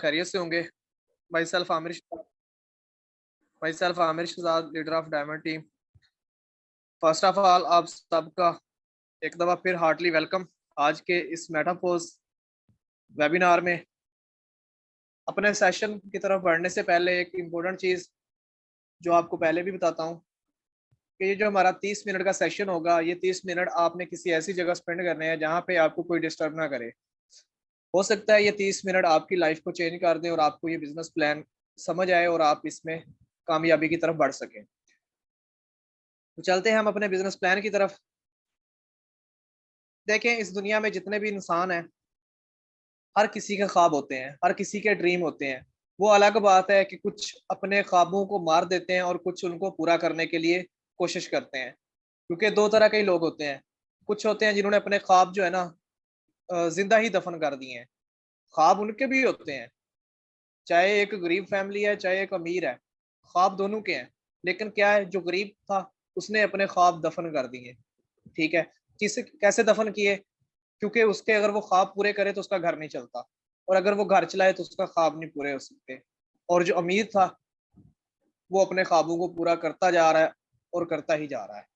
खैरियत से होंगे। Myself Aamir Shahzad, leader of diamond team. First of all आप सबका एक दफ़ा फिर हार्टली वेलकम आज के इस मेटाफोर्स वेबिनार में। अपने सेशन की तरफ बढ़ने से पहले एक इम्पोर्टेंट चीज़ जो आपको पहले भी बताता हूँ कि ये जो हमारा 30 मिनट का सेशन होगा, ये 30 मिनट आपने किसी ऐसी जगह स्पेंड करने हैं जहाँ पे आपको कोई डिस्टर्ब ना करे। हो सकता है ये 30 मिनट आपकी लाइफ को चेंज कर दें और आपको ये बिजनेस प्लान समझ आए और आप इसमें कामयाबी की तरफ बढ़ सकें। तो चलते हैं हम अपने बिजनेस प्लान की तरफ। देखें, इस दुनिया में जितने भी इंसान हैं, हर किसी के ख्वाब होते हैं, हर किसी के ड्रीम होते हैं। वो अलग बात है कि कुछ अपने ख्वाबों को मार देते हैं और कुछ उनको पूरा करने के लिए कोशिश करते हैं, क्योंकि दो तरह के ही लोग होते हैं। कुछ होते हैं जिन्होंने अपने ख्वाब जो है ना जिंदा ही दफन कर दिए हैं। ख्वाब उनके भी होते हैं, चाहे एक गरीब फैमिली है चाहे एक अमीर है, ख्वाब दोनों के हैं। लेकिन क्या है, जो गरीब था उसने अपने ख्वाब दफन कर दिए। ठीक है, किस कैसे दफन किए? क्योंकि उसके अगर वो ख्वाब पूरे करे तो उसका घर नहीं चलता, और अगर वो घर चलाए तो उसका ख्वाब नहीं पूरे हो सकते। और जो अमीर था वो अपने ख्वाबों को पूरा करता जा रहा है और करता ही जा रहा है।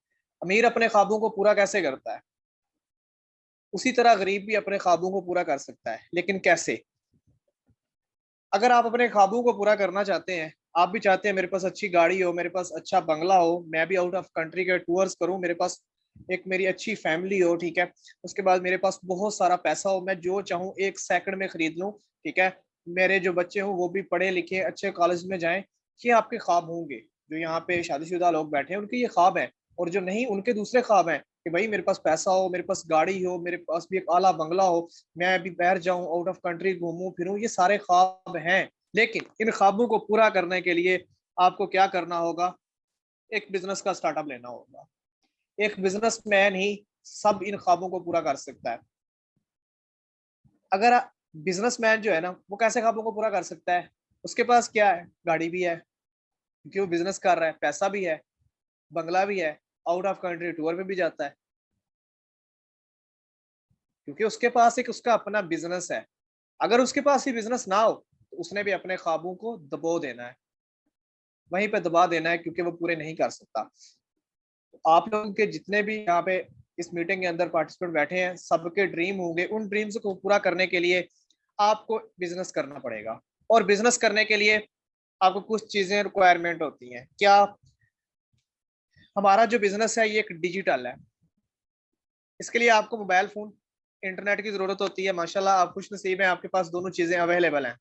अमीर अपने ख्वाबों को पूरा कैसे करता है, उसी तरह गरीब भी अपने ख्वाबों को पूरा कर सकता है, लेकिन कैसे? अगर आप अपने ख्वाबों को पूरा करना चाहते हैं, आप भी चाहते हैं मेरे पास अच्छी गाड़ी हो, मेरे पास अच्छा बंगला हो, मैं भी आउट ऑफ कंट्री के टूर्स करूं, मेरे पास एक मेरी अच्छी फैमिली हो, ठीक है, उसके बाद मेरे पास बहुत सारा पैसा हो, मैं जो चाहूँ एक सेकंड में खरीद लूं, ठीक है, मेरे जो बच्चे हों वो भी पढ़े लिखे अच्छे कॉलेज में जाएं। ये आपके ख्वाब होंगे। जो यहाँ पे शादीशुदा लोग बैठे हैं उनके ये ख्वाब हैं, और जो नहीं उनके दूसरे ख्वाब हैं कि भाई मेरे पास पैसा हो, मेरे पास गाड़ी हो, मेरे पास भी एक आला बंगला हो, मैं अभी बाहर जाऊं, आउट ऑफ कंट्री घूमूं फिरूं। ये सारे ख्वाब हैं, लेकिन इन ख्वाबों को पूरा करने के लिए आपको क्या करना होगा? एक बिजनेस का स्टार्टअप लेना होगा। एक बिजनेसमैन ही सब इन ख्वाबों को पूरा कर सकता है। अगर बिजनेसमैन जो है ना, वो कैसे ख्वाबों को पूरा कर सकता है? उसके पास क्या है? गाड़ी भी है, क्योंकि वो बिजनेस कर रहा है, पैसा भी है, बंगला भी है, आउट ऑफ कंट्री टूर पे भी जाता है, क्योंकि उसके पास एक उसका अपना बिजनेस है। अगर उसके पास ही बिजनेस ना हो तो उसने भी अपने ख्वाबों को दबो देना है, वहीं पे दबा देना है, क्योंकि वो पूरे नहीं कर सकता। आप लोगों के जितने भी यहाँ पे इस मीटिंग के अंदर पार्टिसिपेंट बैठे हैं, सबके ड्रीम होंगे। उन ड्रीम्स को पूरा करने के लिए आपको बिजनेस करना पड़ेगा, और बिजनेस करने के लिए आपको कुछ चीजें रिक्वायरमेंट होती हैं। क्या? हमारा जो बिजनेस है ये एक डिजिटल है। इसके लिए आपको मोबाइल फोन, इंटरनेट की जरूरत होती है। माशाल्लाह आप खुश नसीब हैं, आपके पास दोनों चीजें अवेलेबल हैं।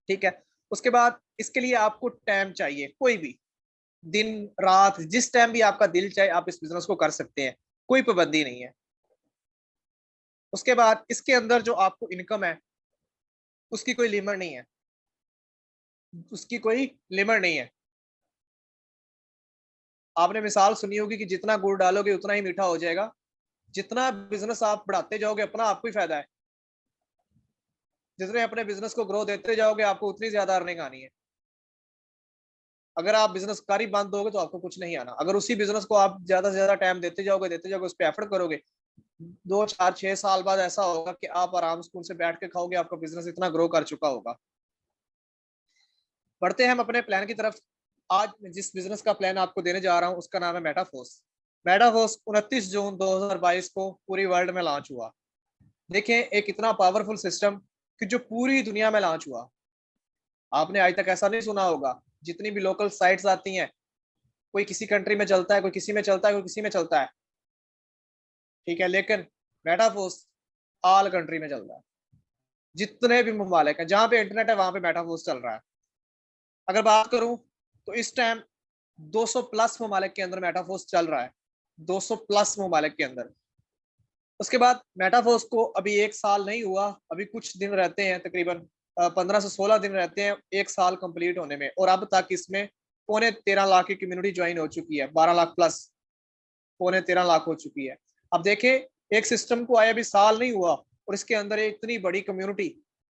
ठीक है, उसके बाद इसके लिए आपको टाइम चाहिए। कोई भी दिन रात जिस टाइम भी आपका दिल चाहे आप इस बिजनेस को कर सकते हैं, कोई पाबंदी नहीं है। उसके बाद इसके अंदर जो आपको इनकम है उसकी कोई लिमिट नहीं है, उसकी कोई लिमिट नहीं है। आपने मिसाल सुनी होगी कि जितना गुड़ डालोगे उतना ही मीठा हो जाएगा। जितना बिजनेस आप बढ़ाते जाओगे अपना आपको ही फायदा है। जितने अपने बिजनेस को ग्रो देते जाओगे आपको उतनी ज्यादा अर्निंग आनी है। अगर आप बिजनेस कारी बंद दोगे तो आपको कुछ नहीं आना। अगर उसी बिजनेस को आप ज्यादा से ज्यादा टाइम देते जाओगे, उस पर एफर्ट करोगे, 2 4 6 साल बाद ऐसा होगा कि आप आराम से उनसे बैठ के खाओगे, आपका बिजनेस इतना ग्रो कर चुका होगा। बढ़ते हैं हम अपने प्लान की तरफ। आज मैं जिस बिजनेस का प्लान आपको देने जा रहा हूँ उसका नाम है मेटाफोर्स। मेटाफोर्स 29 जून 2022 को पूरी वर्ल्ड में लॉन्च हुआ। देखें, एक इतना पावरफुल सिस्टम कि जो पूरी दुनिया में लॉन्च हुआ। आपने आज तक ऐसा नहीं सुना होगा, जितनी भी लोकल साइट्स आती हैं, कोई किसी कंट्री में चलता है, कोई किसी में चलता है, कोई किसी में चलता है, ठीक है, लेकिन मेटाफोर्स ऑल कंट्री में चल रहा है। जितने भी ममालिक हैं जहां पे इंटरनेट है वहां पे मेटाफोर्स चल रहा है। अगर बात करूं तो इस टाइम 200 प्लस ममालिक के अंदर मेटाफोर्स चल रहा है। 200 प्लस ममालिक के अंदर। उसके बाद मेटाफोर्स को अभी 1 साल नहीं हुआ, अभी कुछ दिन रहते हैं, तकरीबन 15 से 16 दिन रहते हैं 1 साल कंप्लीट होने में, और अब तक इसमें 13.25 लाख की कम्युनिटी ज्वाइन हो चुकी है। 12 लाख प्लस 13.25 लाख हो चुकी है। अब देखें, एक सिस्टम को आए अभी साल नहीं हुआ और इसके अंदर इतनी बड़ी कम्युनिटी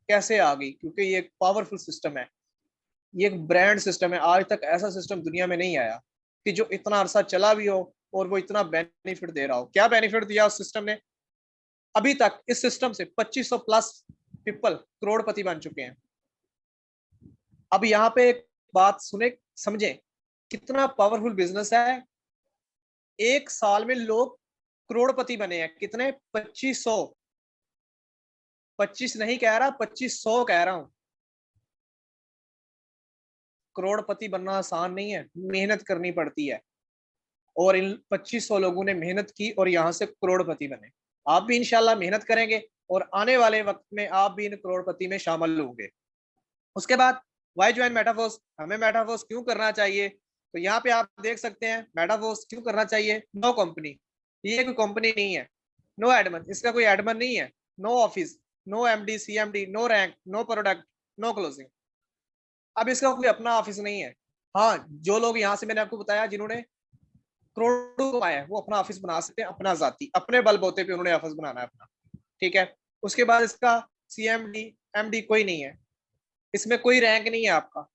कैसे आ गई? क्योंकि ये एक पावरफुल सिस्टम है, ये एक ब्रांड सिस्टम है। आज तक ऐसा सिस्टम दुनिया में नहीं आया कि जो इतना अरसा चला भी हो और वो इतना बेनिफिट दे रहा हो। क्या बेनिफिट दिया उस सिस्टम ने? अभी तक इस सिस्टम से 2500 प्लस पीपल करोड़पति बन चुके हैं। अब यहाँ पे एक बात सुने, समझे कितना पावरफुल बिजनेस है। एक साल में लोग करोड़पति बने हैं। कितने? 2500। 25 नहीं कह रहा, 2500 कह रहा हूं। करोड़पति बनना आसान नहीं है, मेहनत करनी पड़ती है। और इन 2500 लोगों ने मेहनत की और यहां से करोड़पति बने। आप भी इंशाल्लाह मेहनत करेंगे और आने वाले वक्त में आप भी इन करोड़पति में शामिल होंगे। उसके बाद वाई ज्वाइन मेटाफोर्स, हमें मेटाफोर्स क्यों करना चाहिए? तो यहाँ पे आप देख सकते हैं मेटाफोर्स क्यों करना चाहिए। नो कंपनी, ये कोई कंपनी नहीं है। नो एडमन, इसका कोई एडमन नहीं है। No office, no MD CMD, no rank, no product, no closing. अब इसका कोई अपना ऑफिस नहीं है। हाँ, जो लोग यहाँ से मैंने आपको बताया जिन्होंने करोड़ों कमाया है, वो अपना ऑफिस बना सकते हैं, अपना जाती, अपने बलबूते पे उन्होंने ऑफिस बनाना है अपना। ठीक है। उसके बाद इसका सीएमडी एमडी कोई नहीं है। इसमें कोई रैंक नहीं है आपका।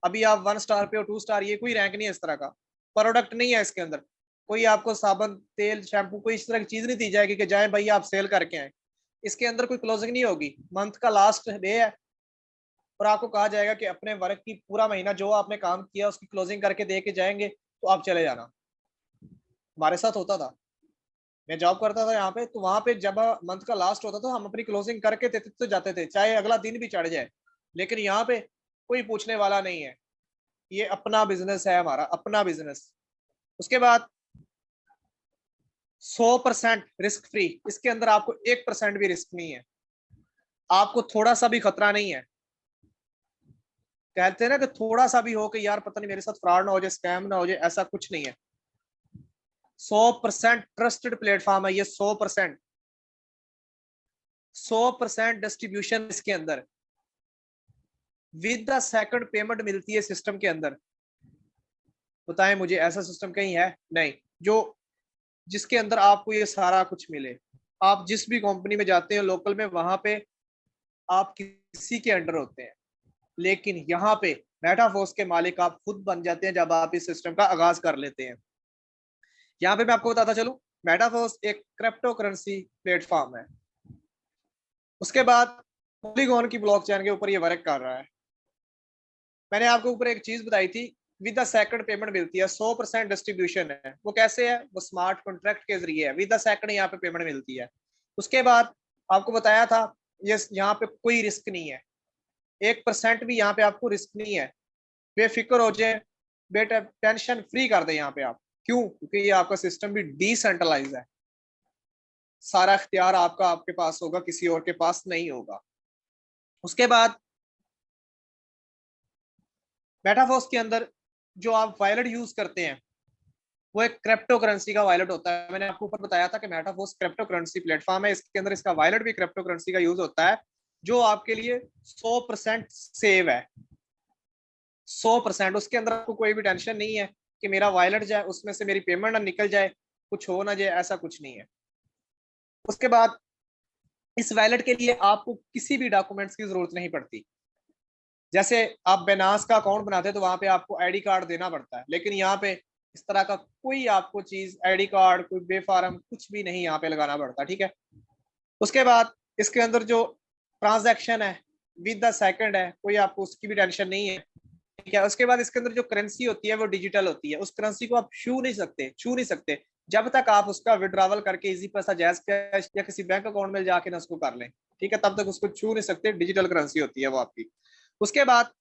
अभी आप 1 स्टार पे हो, 2 स्टार, ये कोई रैंक नहीं है इस तरह का। प्रोडक्ट नहीं है इसके अंदर। कोई आपको साबुन तेल शैम्पू कोई इस तरह की चीज नहीं दी जाएगी कि जाए भाई आप सेल करके आए। इसके अंदर कोई क्लोजिंग नहीं होगी। मंथ का लास्ट डे है और आपको कहा जाएगा कि अपने वर्क की पूरा महीना जो आपने काम किया उसकी क्लोजिंग करके दे के जाएंगे तो आप चले जाना। हमारे साथ होता था, मैं जॉब करता था यहाँ पे, तो वहां पे जब मंथ का लास्ट होता था हम अपनी क्लोजिंग करके देते तो जाते थे, चाहे अगला दिन भी चढ़ जाए। लेकिन यहाँ पे कोई पूछने वाला नहीं है। ये अपना बिजनेस है, हमारा अपना बिजनेस। उसके बाद 100% रिस्क फ्री। इसके अंदर आपको 1% भी रिस्क नहीं है। आपको थोड़ा सा भी खतरा नहीं है। कहते हैं ना कि थोड़ा सा भी हो कि यार पता नहीं मेरे साथ फ्रॉड ना हो जाए, स्कैम ना हो जाए, ऐसा कुछ नहीं है। 100% ट्रस्टेड प्लेटफॉर्म है ये। 100%, 100% डिस्ट्रीब्यूशन इसके अंदर। विद द सेकंड पेमेंट मिलती है सिस्टम के अंदर। बताएं मुझे ऐसा सिस्टम कहीं है? नहीं, जो जिसके अंदर आपको ये सारा कुछ मिले। आप जिस भी कंपनी में जाते हैं लोकल में, वहां पे आप किसी के अंडर होते हैं। लेकिन यहाँ पे मेटाफोर्स के मालिक आप खुद बन जाते हैं जब आप इस सिस्टम का आगाज कर लेते हैं। यहाँ पे मैं आपको बताता चलूं, मेटाफोर्स एक क्रिप्टो करेंसी प्लेटफॉर्म है। उसके बाद पॉलीगॉन की ब्लॉकचेन के ऊपर ये वर्क कर रहा है। मैंने आपको ऊपर एक चीज बताई थी, विद द सेकंड पेमेंट मिलती है। 100% डिस्ट्रीब्यूशन है। वो कैसे है? वो स्मार्ट कॉन्ट्रैक्ट के जरिए है। विद द सेकंड यहाँ पे पेमेंट मिलती है। उसके बाद आपको बताया था ये यहाँ पे कोई रिस्क नहीं है। 1% भी यहाँ पे आपको रिस्क नहीं है। बेफिक्र हो जाए, बेटा टेंशन फ्री कर दे यहाँ पे आप। क्यों? क्योंकि ये आपका सिस्टम भी डिसेंट्रलाइज है। सारा इख्तियार आपका आपके पास होगा, किसी और के पास नहीं होगा। उसके बाद मेटाफोर्स के अंदर जो आप वॉलेट यूज करते हैं वो एक क्रिप्टो करेंसी का वॉलेट होता है। मैंने आपको ऊपर बताया था कि मेटाफोर्स क्रिप्टो करेंसी प्लेटफॉर्म है। इसके अंदर इसका वॉलेट भी क्रिप्टो करेंसी का यूज होता है, जो आपके लिए 100% सेव है। 100%। उसके अंदर आपको कोई भी टेंशन नहीं है कि मेरा वॉलेट जाए उसमें से मेरी पेमेंट ना निकल जाए, कुछ हो ना जाए, ऐसा कुछ नहीं है। उसके बाद इस वॉलेट के लिए आपको किसी भी डॉक्यूमेंट्स की जरूरत नहीं पड़ती। जैसे आप बेनास का अकाउंट बनाते हैं तो वहां पे आपको आईडी कार्ड देना पड़ता है, लेकिन यहाँ पे इस तरह का कोई आपको चीज, आईडी कार्ड, कोई बेफारम कुछ भी नहीं यहाँ पे लगाना पड़ता। ठीक है। उसके बाद इसके अंदर जो ट्रांजैक्शन है विद द सेकंड है, कोई आपको उसकी भी टेंशन नहीं है। ठीक है। उसके बाद इसके अंदर जो करेंसी होती है वो डिजिटल होती है। उस करेंसी को आप छू नहीं सकते जब तक आप उसका विड्रॉवल करके इजी पैसा, जैज कैश या किसी बैंक अकाउंट में जाके ना उसको कर लें। ठीक है, तब तक उसको छू नहीं सकते। डिजिटल करेंसी होती है वो आपकी। उसके बाद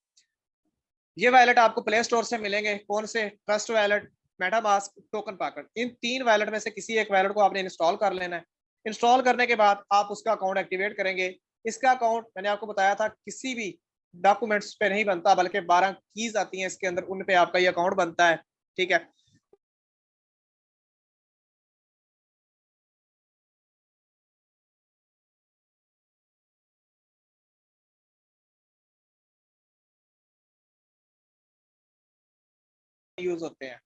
ये वैलेट आपको प्ले स्टोर से मिलेंगे। कौन से? ट्रस्ट वैलेट, मेटामास्क, टोकन पाकर। इन 3 वैलेट में से किसी एक वैलेट को आपने इंस्टॉल कर लेना है। इंस्टॉल करने के बाद आप उसका अकाउंट एक्टिवेट करेंगे। इसका अकाउंट मैंने आपको बताया था किसी भी डॉक्यूमेंट्स पे नहीं बनता, बल्कि 12 कीज आती हैं इसके अंदर, उन पे आपका ये अकाउंट बनता है। ठीक है। यूज होते हैं।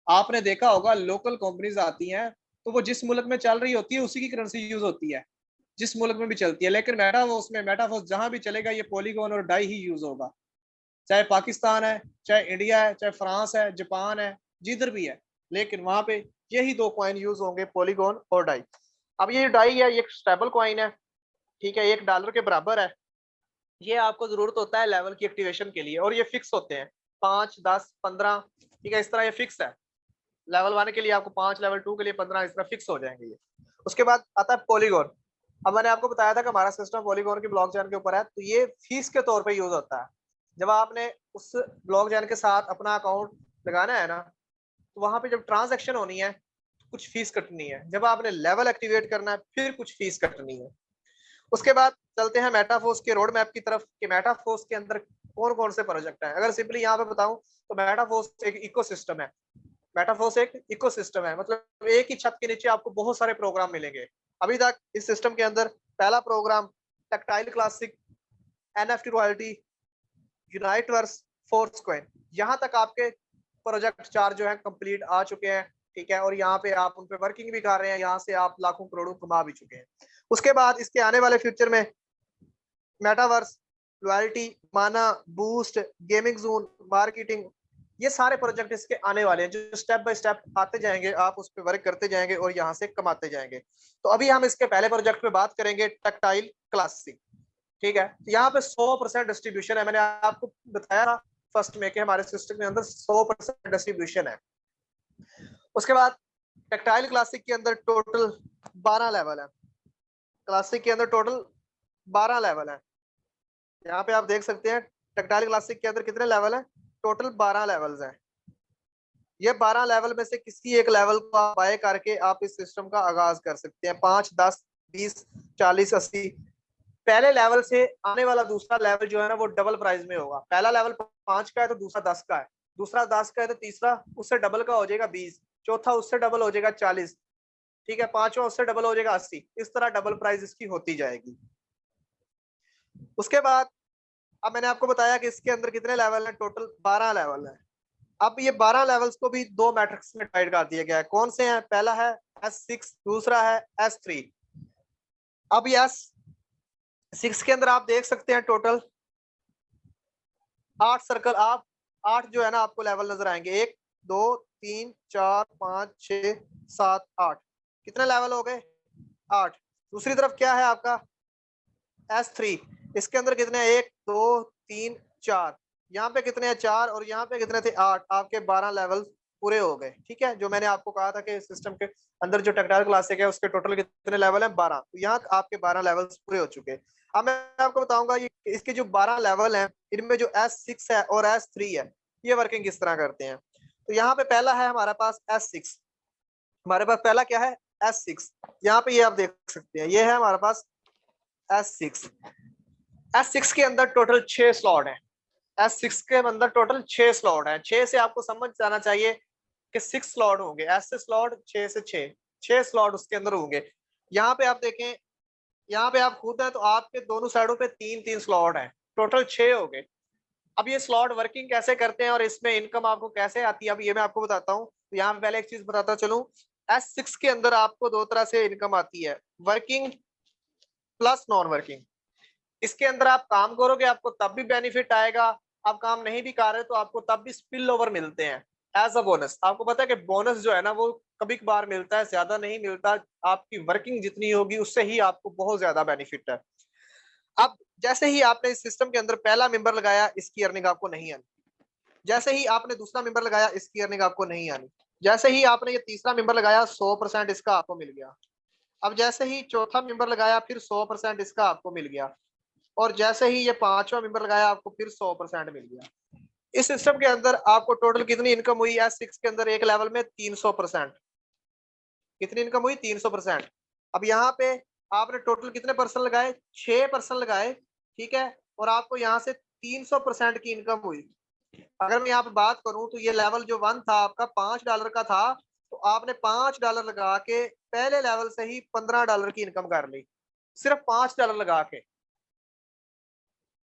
आपने देखा होगा लोकल कंपनीज आती हैं तो वो जिस मुल्क में चल रही होती है उसी की करेंसी यूज होती है, जिस मुल्क में भी चलती है। लेकिन मेटावर्स जहां भी चलेगा ये पॉलीगॉन और डाई ही यूज होगा। चाहे पाकिस्तान है, चाहे इंडिया है, चाहे फ्रांस है, जापान है, जिधर भी है, लेकिन वहां पे यही 2 कॉइन यूज होंगे, पॉलीगॉन और डाई। अब ये डाई है, ये स्टेबल कॉइन है। ठीक है, $1 के बराबर है। ये आपको जरूरत होता है लेवल की एक्टिवेशन के लिए, और ये फिक्स होते हैं 5, 10, 15। ठीक है, इस तरह ये फिक्स है। लेवल 1 के लिए आपको 5, लेवल 2 के लिए 15, इस तरह फिक्स हो जाएंगे ये। उसके बाद आता है पॉलीगॉन। अब मैंने आपको बताया था कि हमारा सिस्टम पॉलीगॉन की ब्लॉकचेन के ऊपर है, तो ये फीस के तौर पे यूज होता है। जब आपने उस ब्लॉकचेन के साथ अपना अकाउंट लगाना है ना, तो वहां पे जब ट्रांजैक्शन होनी है तो कुछ फीस कटनी है। जब आपने लेवल एक्टिवेट करना है फिर कुछ फीस कटनी है। उसके बाद चलते हैं मेटाफोर्स के रोड मैप की तरफ कि मेटाफोर्स के अंदर कौन कौन से प्रोजेक्ट हैं। अगर सिंपली यहाँ पे बताऊं तो मेटाफोर्स एक इकोसिस्टम है। मेटाफोर्स एक इकोसिस्टम है, मतलब एक ही छत के नीचे आपको बहुत सारे प्रोग्राम मिलेंगे। अभी तक इस सिस्टम के अंदर पहला program tactile classic, NFT royalty, यूनाइटवर्स, फोर्सकॉइन, यहाँ तक आपके प्रोजेक्ट 4 जो है कंप्लीट आ चुके हैं। ठीक है, और यहाँ पे आप उन पे वर्किंग भी कर रहे हैं, यहाँ से आप लाखों करोड़ों कमा भी चुके हैं। उसके बाद इसके आने वाले फ्यूचर में मेटावर्स, लॉयल्टी, माना, बूस्ट, गेमिंग जोन, मार्केटिंग, ये सारे प्रोजेक्ट इसके आने वाले हैं जो स्टेप बाय स्टेप आते जाएंगे। आप उस पर वर्क करते जाएंगे और यहाँ से कमाते जाएंगे। तो अभी हम इसके पहले प्रोजेक्ट पे बात करेंगे, टैक्टाइल क्लासिक। ठीक है, तो यहाँ पे 100% डिस्ट्रीब्यूशन है। मैंने आपको बताया था फर्स्ट में कि हमारे सिस्टम के अंदर 100% डिस्ट्रीब्यूशन है। उसके बाद टैक्टाइल क्लासिक के अंदर टोटल 12 लेवल है। क्लासिक के अंदर टोटल 12 लेवल है। यहाँ पे आप देख सकते हैं टैक्टाइल क्लासिक के अंदर कितने लेवल है, टोटल 12 लेवल्स हैं। ये 12 लेवल में से किसी एक लेवल को आप बाय करके आप इस सिस्टम का आगाज कर सकते हैं। 5, 10, 20, 40, 80। पहले लेवल से आने वाला दूसरा लेवल जो है ना वो डबल प्राइस में होगा। पहला लेवल 5 का है तो दूसरा 10 का है, दूसरा 10 का है तो तीसरा उससे डबल का हो जाएगा 20, चौथा उससे डबल हो जाएगा 40। ठीक है, पांचवा उससे डबल हो जाएगा 80। इस तरह डबल प्राइस इसकी होती जाएगी। उसके बाद अब मैंने आपको बताया कि इसके अंदर कितने लेवल है, टोटल 12 लेवल है। अब ये 12 लेवल्स को भी 2 मैट्रिक्स में डिवाइड कर दिया गया है। कौन से हैं, पहला है S6, दूसरा है S3। अब ये S6 के अंदर आप देख सकते हैं टोटल 8 सर्कल, आप 8 जो है ना आपको लेवल नजर आएंगे। 1, 2, 3, 4, 5, 6, 7, 8। कितने लेवल हो गए, 8। दूसरी तरफ क्या है आपका S3, इसके अंदर कितने हैं, 1, 2, 3, 4। यहाँ पे कितने हैं, 4, और यहाँ पे कितने थे, 8। आपके 12 लेवल पूरे हो गए। ठीक है, जो मैंने आपको कहा था कि सिस्टम के अंदर जो टैक्टाइल क्लासिक है उसके टोटल कितने लेवल हैं, 12। तो यहाँ आपके 12 लेवल पूरे हो चुके हैं। अब मैं आपको बताऊंगा ये इसके जो 12 लेवल हैं इनमें जो S6 है और S3 है ये वर्किंग किस तरह करते हैं। तो यहाँ पे पहला है हमारे पास S6। हमारे पास पहला क्या है, S6। यहाँ पे ये आप देख सकते हैं, ये है हमारे पास S6। S6 के अंदर टोटल 6 स्लॉट है। S6 के अंदर टोटल 6 स्लॉट है। 6 से आपको समझ जाना चाहिए कि 6 स्लॉट होंगे। ऐसे स्लॉट 6 से 6 स्लॉट उसके अंदर होंगे। यहाँ पे आप देखें, यहाँ पे आप खुद हैं तो आपके दोनों साइडों पे 3-3 स्लॉट है, टोटल 6 हो गए। अब ये स्लॉट वर्किंग कैसे करते हैं और इसमें इनकम आपको कैसे आती है, अब ये मैं आपको बताता हूँ। तो यहाँ पे पहले एक चीज बताता चलूं, S6 के अंदर आपको 2 तरह से इनकम आती है, वर्किंग प्लस नॉन वर्किंग। इसके अंदर आप काम करोगे आपको तब भी बेनिफिट आएगा, आप काम नहीं भी कर रहे तो आपको तब भी स्पिल ओवर मिलते हैं एज अ बोनस। आपको पता है कि बोनस जो है ना वो कभी कभार मिलता है, ज्यादा नहीं मिलता। आपकी वर्किंग जितनी होगी उससे ही आपको बहुत ज्यादा बेनिफिट है। अब जैसे ही आपने इस सिस्टम के अंदर पहला मेंबर लगाया इसकी अर्निंग आपको नहीं आनी, जैसे ही आपने दूसरा मेंबर लगाया इसकी अर्निंग आपको नहीं आनी, जैसे ही आपने ये तीसरा मेंबर लगाया 100% इसका आपको मिल गया। अब जैसे ही चौथा मेंबर लगाया फिर 100% इसका आपको मिल गया, और जैसे ही ये पांचवा मेंबर लगाया आपको फिर 100% मिल गया। इस सिस्टम के अंदर आपको टोटल कितनी इनकम हुई है, S6 के अंदर एक लेवल में 300%। कितनी इनकम हुई, 300%। अब यहाँ पे आपने टोटल कितने पर्सन लगाए, 6 पर्सन लगाए। ठीक है, और आपको यहाँ से 300% की इनकम हुई। अगर मैं यहाँ पे बात करूं तो ये लेवल जो 1 था आपका $5 का था, तो आपने $5 लगा के पहले लेवल से ही $15 की इनकम कर ली, सिर्फ $5 लगा के।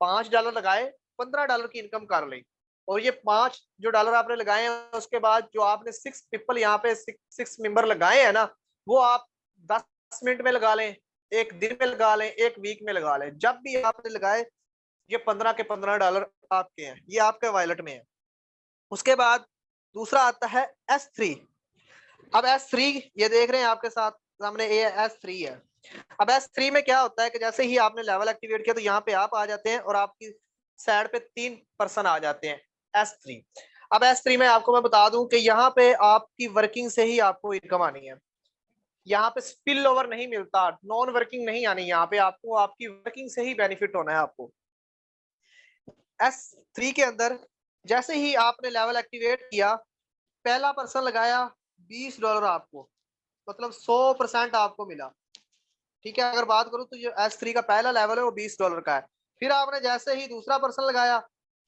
$5 लगाए, $15 की इनकम कर ली। और ये 5 जो डॉलर आपने लगाए हैं उसके बाद जो आपने 6 पीपल यहाँ पे 6 मेंबर लगाए हैं ना, वो आप 10 मिनट में लगा लें, एक दिन में लगा लें, एक वीक में लगा लें, जब भी आपने लगाए ये 15 के $15 आपके हैं, ये आपके वॉलेट में है। उसके बाद दूसरा आता है S3। अब S3 ये देख रहे हैं आपके साथ सामने, ये S3 है। अब S3 में क्या होता है कि जैसे ही आपने लेवल एक्टिवेट किया तो यहाँ पे आप आ जाते हैं और आपकी साइड पे 3 पर्सन आ जाते हैं S3। अब S3 में आपको मैं बता दूं कि यहाँ पे आपकी वर्किंग से ही आपको इनकम आनी है, यहाँ पे स्पिल ओवर नहीं मिलता, नॉन वर्किंग नहीं आनी, यहाँ पे आपको आपकी वर्किंग से ही बेनिफिट होना है आपको। S3 के अंदर जैसे ही आपने लेवल एक्टिवेट किया, पहला पर्सन लगाया $20 आपको, मतलब 100% आपको मिला। ठीक है, अगर बात करूं तो जो S3 का पहला लेवल है वो $20 का है। फिर आपने जैसे ही दूसरा पर्सन लगाया,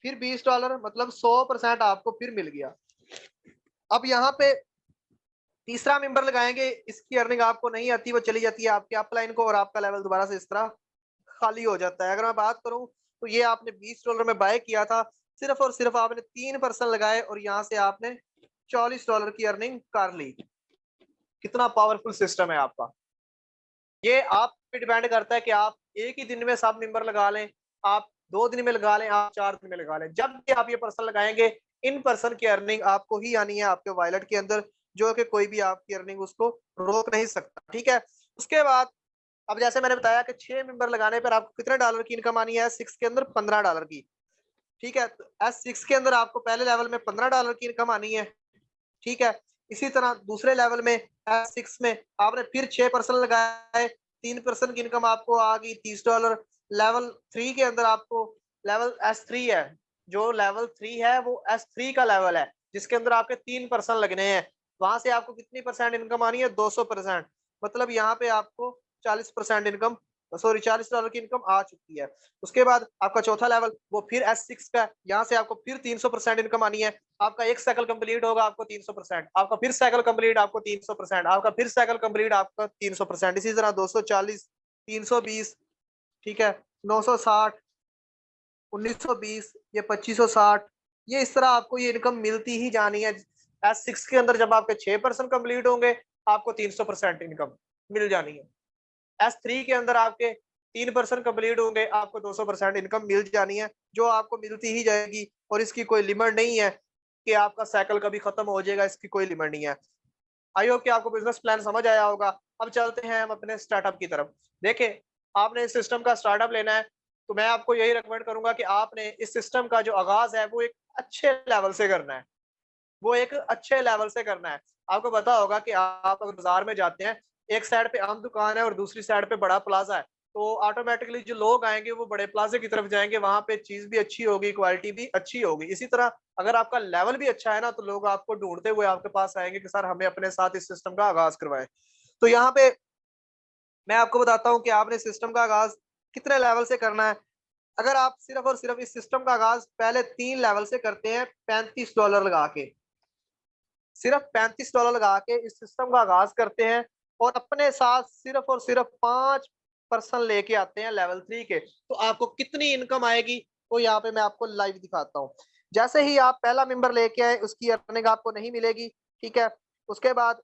फिर $20, मतलब 100% आपको फिर मिल गया। अब यहाँ पे तीसरा मेंबर लगाएंगे, इसकी अर्निंग आपको नहीं आती, वो चली जाती है आपके अपलाइन को और आपका लेवल दोबारा से इस तरह खाली हो जाता है। अगर मैं बात करूं तो ये आपने $20 में बाय किया था, सिर्फ और सिर्फ आपने 3 पर्सन लगाए और यहाँ से आपने $40 की अर्निंग कर ली। कितना पावरफुल सिस्टम है आपका। ये आप पे डिपेंड करता है कि आप एक ही दिन में सब मेंबर लगा लें, आप 2 दिन में लगा लें, आप 4 दिन में लगा लें, जब भी आप ये पर्सन लगाएंगे इन पर्सन की अर्निंग आपको ही आनी है आपके वॉलेट के अंदर, जो कि कोई भी आपकी अर्निंग उसको रोक नहीं सकता। ठीक है, उसके बाद अब जैसे मैंने बताया कि 6 मेंबर लगाने पर आपको कितने डॉलर की इनकम आनी है, S6 के अंदर $15 की। ठीक है, तो S6 के अंदर आपको पहले लेवल में $15 की इनकम आनी है। ठीक है, इसी तरह दूसरे लेवल में S6 में आपने फिर 6 पर्सन लगाए, 3 पर्सन की इनकम आपको आ गई $30। लेवल 3 के अंदर आपको लेवल S3 है, जो लेवल 3 है वो S3 का लेवल है जिसके अंदर आपके 3 पर्सन लगने हैं। वहां से आपको कितनी परसेंट इनकम आनी है, 200%, मतलब यहाँ पे आपको 40% इनकम, सॉरी $40 की इनकम आ चुकी है। उसके बाद आपका चौथा लेवल वो फिर S6 का, यहाँ से आपको फिर 300% इनकम आनी है। आपका एक साइकिल कंप्लीट होगा आपको 300%, आपका फिर साइकिल कंप्लीट आपको 300%, आपका फिर साइकिल कंप्लीट आपका 300%, इसी तरह 240, 320, ठीक है, 960, 1920, ये 2560, ये इस तरह आपको ये इनकम मिलती ही जानी है। S6 के अंदर जब आपके 6% कंप्लीट होंगे आपको 300% इनकम मिल जानी है। S3 के अंदर आपके 3% कंप्लीट होंगे आपको 200% इनकम मिल जानी है, जो आपको मिलती ही जाएगी और इसकी कोई लिमिट नहीं है कि आपका साइकिल कभी खत्म हो जाएगा, इसकी कोई लिमिट नहीं है। आई होप कि आपको बिजनेस प्लान समझ आया होगा। अब चलते हैं हम अपने स्टार्टअप की तरफ। देखिए, आपने इस सिस्टम का स्टार्टअप लेना है तो मैं आपको यही रिकमेंड करूंगा कि आपने इस सिस्टम का जो आगाज है वो एक अच्छे लेवल से करना है, वो एक अच्छे लेवल से करना है। आपको पता होगा कि आप अगर बाजार में जाते हैं, एक साइड पे आम दुकान है और दूसरी साइड पे बड़ा प्लाजा है, तो ऑटोमेटिकली जो लोग आएंगे वो बड़े प्लाजे की तरफ जाएंगे, वहां पे चीज भी अच्छी होगी, क्वालिटी भी अच्छी होगी। इसी तरह अगर आपका लेवल भी अच्छा है ना तो लोग आपको ढूंढते हुए आपके पास आएंगे कि सर हमें अपने साथ इस सिस्टम का आगाज करवाएं। तो यहाँ पे मैं आपको बताता हूँ कि आपने सिस्टम का आगाज कितने लेवल से करना है। अगर आप सिर्फ और सिर्फ इस सिस्टम का आगाज पहले 3 लेवल से करते हैं, $35 लगा के, सिर्फ $35 लगा के इस सिस्टम का आगाज करते हैं और अपने साथ सिर्फ और सिर्फ 5 पर्सन लेके आते हैं लेवल 3 के, तो आपको कितनी इनकम आएगी वो यहाँ पे मैं आपको लाइव दिखाता हूँ। जैसे ही आप पहला मेंबर लेके आए उसकी अर्निंग आपको नहीं मिलेगी। ठीक है, उसके बाद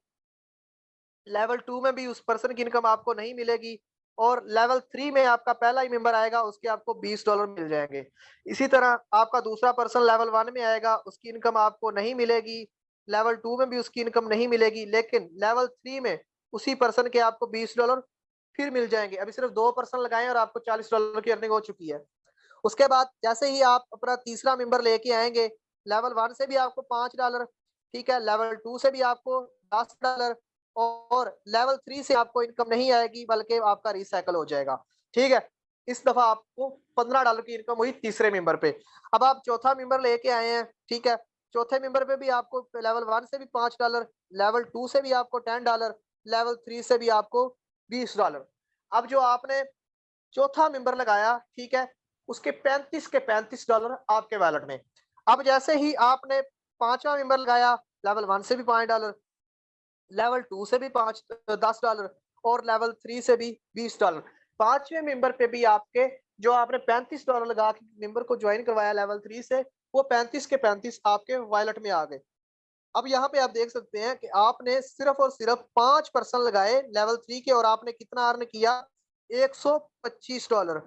लेवल 2 में भी उस पर्सन की इनकम आपको नहीं मिलेगी और लेवल 3 में आपका पहला ही मेंबर आएगा उसके आपको $20 मिल जाएंगे। इसी तरह आपका दूसरा पर्सन लेवल 1 में आएगा, उसकी इनकम आपको नहीं मिलेगी, लेवल 2 में भी उसकी इनकम नहीं मिलेगी, लेकिन लेवल 3 में उसी पर्सन के आपको $20 फिर मिल जाएंगे। अभी सिर्फ 2 पर्सन लगाए और आपको $40 की अर्निंग हो चुकी है। उसके बाद जैसे ही आप अपना तीसरा मेंबर लेके आएंगे, लेवल 1 से भी आपको $5, ठीक है, लेवल 2 से भी आपको $10 और लेवल 3 से आपको इनकम नहीं आएगी बल्कि आपका रिसाइकल हो जाएगा। ठीक है, इस दफा आपको $15 की इनकम हुई तीसरे मेंबर पे। अब आप चौथा मेंबर लेके आए हैं, ठीक है, चौथे मेंबर पे भी आपको लेवल 1 से भी $5, लेवल 2 से भी आपको $10, लेवल 3 से भी आपको $20। अब जो आपने चौथा मेंबर लगाया, ठीक है, उसके 35 के $35 आपके वॉलेट में। अब जैसे ही आपने पांचवा मेंबर लगाया, लेवल 1 से भी $5, लेवल 2 से भी $10 और लेवल 3 से भी $20। पांचवें मेंबर पे भी आपके जो आपने $35 लगा के मेंबर को ज्वाइन करवाया लेवल 3 से, वो 35 के 35 आपके वॉलेट में आ गए। अब यहाँ पे आप देख सकते हैं कि आपने सिर्फ और सिर्फ 5 पर्सन लगाए लेवल 3 के और आपने कितना अर्न किया, $125,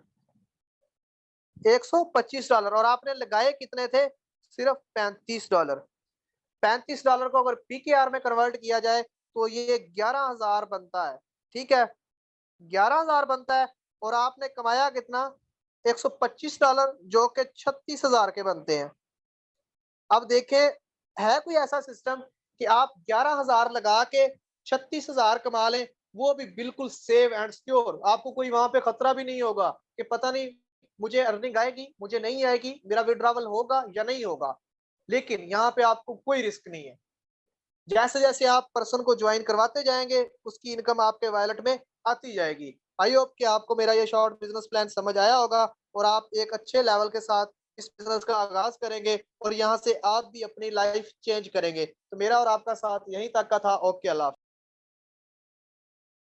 $125 और आपने लगाए कितने थे, सिर्फ $35। $35 को अगर पीकेआर में कन्वर्ट किया जाए तो ये 11,000 बनता है। ठीक है, 11,000 बनता है और आपने कमाया कितना, $125, जो कि 36,000 के बनते हैं। अब देखें, है कोई ऐसा सिस्टम कि आप 11,000 लगा के 36,000 कमा लें, वो भी बिल्कुल सेव एंड सिक्योर, आपको कोई वहां पे खतरा भी नहीं होगा कि पता नहीं मुझे अर्निंग आएगी, मुझे नहीं आएगी, मेरा विड्रॉवल होगा या नहीं होगा। लेकिन यहाँ पे आपको कोई रिस्क नहीं है। जैसे जैसे आप पर्सन को ज्वाइन करवाते जाएंगे, उसकी इनकम आपके वॉलेट में आती जाएगी। आई होप कि आपको मेरा ये शॉर्ट बिजनेस प्लान समझ आया होगा और आप एक अच्छे लेवल के साथ इस बिजनेस का आगाज करेंगे और यहाँ से आप भी अपनी लाइफ चेंज करेंगे। तो मेरा और आपका साथ यहीं तक का था। ओके, अल्लाह हाफ़िज़।